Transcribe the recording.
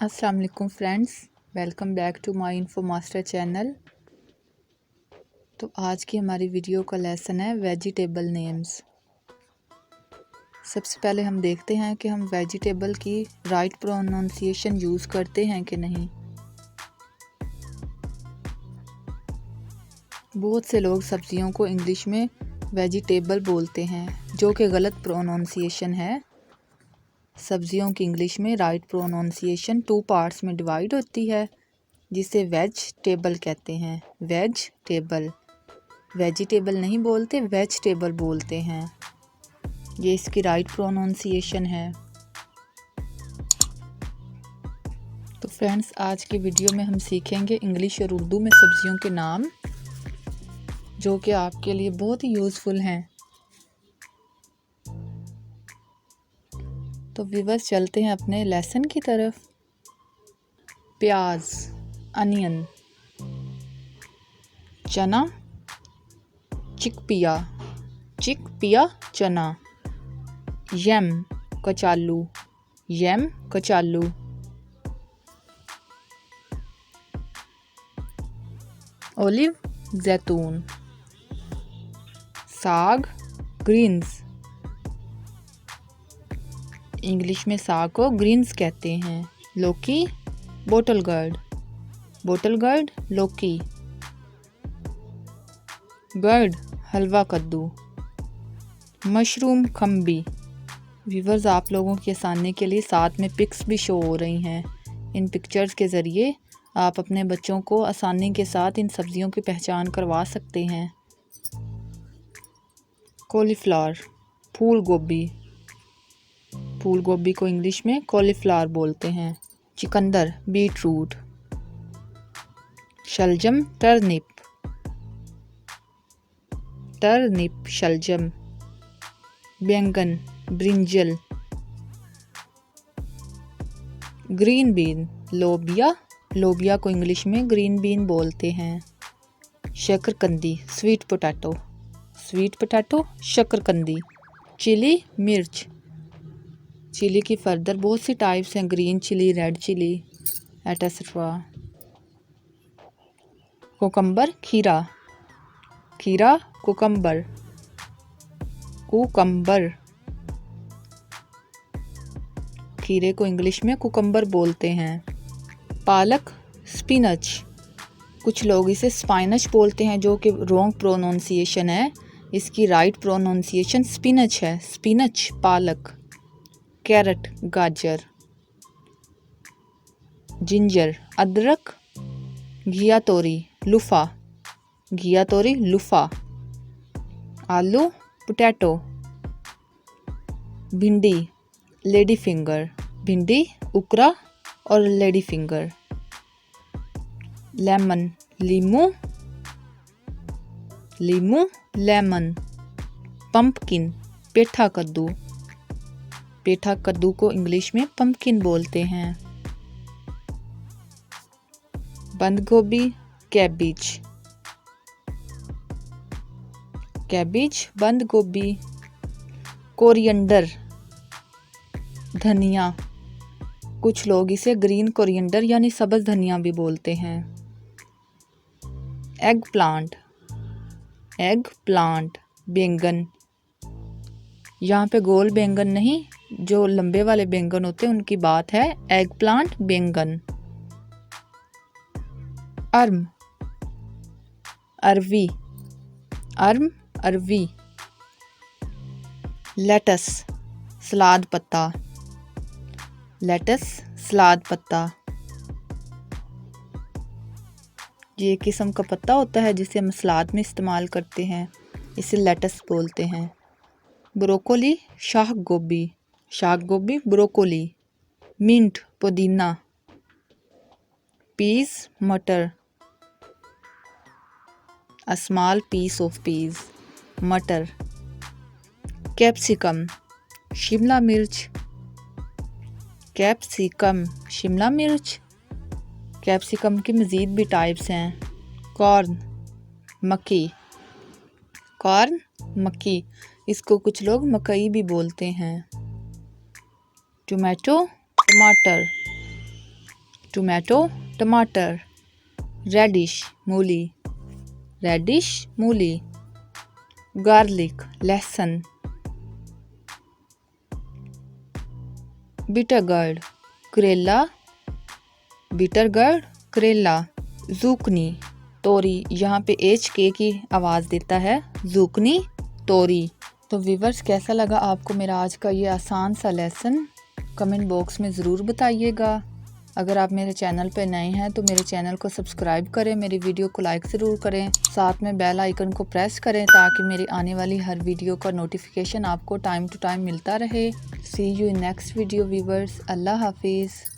अस्सलाम वालेकुम friends, welcome back to my info master channel. तो आज की हमारी वीडियो का लेसन है वेजिटेबल नेम्स। सबसे पहले हम देखते हैं कि हम वेजिटेबल की राइट प्रोनाउंसिएशन यूज़ करते हैं कि नहीं। बहुत से लोग सब्जियों को इंग्लिश में वेजिटेबल बोलते हैं, जो कि गलत प्रोनाउंसिएशन है। सब्जियों की इंग्लिश में राइट प्रोनाउंसिएशन 2 पार्ट्स में डिवाइड होती है, जिसे वेज टेबल कहते हैं। वेज टेबल, वेजिटेबल नहीं बोलते, वेज टेबल बोलते हैं। ये इसकी राइट प्रोनाउंसिएशन है। तो फ्रेंड्स, आज की वीडियो में हम सीखेंगे इंग्लिश और उर्दू में सब्जियों के नाम, जो कि आपके लिए बहुत ही यूज़फुल हैं। तो व्यूअर्स, चलते हैं अपने लेसन की तरफ। प्याज, अनियन। चना, चिकपिया, चिकपिया चना। यम, कचालू, यम कचालू। ओलिव, जैतून। साग, ग्रीन्स। इंग्लिश में साग को ग्रीन्स कहते हैं। लौकी, बोटल गर्ड, बोटल गर्ड लौकी। गर्ड, हलवा कद्दू। मशरूम, खम्बी। व्यूअर्स, आप लोगों की आसानी के लिए साथ में पिक्स भी शो हो रही हैं। इन पिक्चर्स के ज़रिए आप अपने बच्चों को आसानी के साथ इन सब्जियों की पहचान करवा सकते हैं। कॉलीफ्लावर, फूल गोभी। फूल गोभी को इंग्लिश में कॉलीफ्लावर बोलते हैं। चुकंदर, बीट रूट। शलजम, टर्निप, टर्निप शलजम। बैंगन, ब्रिंजल। ग्रीन बीन, लोबिया, लोबिया को इंग्लिश में ग्रीन बीन बोलते हैं। शकरकंदी, स्वीट पोटैटो, स्वीट पोटैटो शकरकंदी। चिली, मिर्च। चिली की फर्दर बहुत सी टाइप्स हैं, green chilli, red chilli, etcetera. Cucumber, खीरा, खीरा कोकम्बर, कुकम्बर। खीरे को इंग्लिश में कुकम्बर बोलते हैं। पालक, स्पिनच। कुछ लोग इसे स्पाइनच बोलते हैं, जो कि रॉन्ग प्रोनाउंसिएशन है। इसकी राइट प्रोनाउंसिएशन स्पिनच है। स्पिनच, पालक। कैरेट, गाजर। जिंजर, अदरक। घिया तोरी, लुफा, घिया तोरी लुफा। आलू, पोटैटो। भिंडी, लेडी फिंगर, भिंडी उकरा और लेडी फिंगर। लेमन, लीमू, लीमू लेमन। पंपकिन, पेठा कद्दू, पेठा कद्दू को इंग्लिश में पंपकिन बोलते हैं। बंद गोभी, कैबिज, कैबिज बंद गोभी। कोरिएंडर, धनिया। कुछ लोग इसे ग्रीन कोरिएंडर यानी सब्ज धनिया भी बोलते हैं। एग प्लांट, एग प्लांट, बैंगन। यहाँ पे गोल बैंगन नहीं, जो लंबे वाले बैंगन होते हैं उनकी बात है। एग प्लांट, बैंगन। अर्म, अरवी, अर्म अरवी। लेटस, सलाद पत्ता, लेटस सलाद पत्ता। ये एक किस्म का पत्ता होता है जिसे हम सलाद में इस्तेमाल करते हैं, इसे लेटस बोलते हैं। ब्रोकोली, शाह गोभी, शाह गोभी ब्रोकोली। मिंट, पुदीना। पीस, मटर, a small piece of peas, मटर। कैप्सिकम, शिमला मिर्च, कैप्सिकम शिमला मिर्च। कैप्सिकम की मज़ीद भी टाइप्स हैं। कॉर्न, मक्की, कॉर्न मक्की, इसको कुछ लोग मकई भी बोलते हैं। टोमेटो, टमाटर। टोमेटो टमाटर, रेडिश मूली, रेडिश मूली, गार्लिक लहसुन, बिटर गर्ड करेला, बिटर गर्ड करेला, ज़ुकनी तोरी, यहाँ पे एच के की आवाज़ देता है, ज़ुकनी तोरी। तो व्यूवर्स, कैसा लगा आपको मेरा आज का ये आसान सा लेसन? कमेंट बॉक्स में ज़रूर बताइएगा। अगर आप मेरे चैनल पे नए हैं तो मेरे चैनल को सब्सक्राइब करें, मेरी वीडियो को लाइक ज़रूर करें, साथ में बेल आइकन को प्रेस करें ताकि मेरी आने वाली हर वीडियो का नोटिफिकेशन आपको टाइम टू टाइम मिलता रहे। See you in next video viewers. अल्लाह हाफिज़।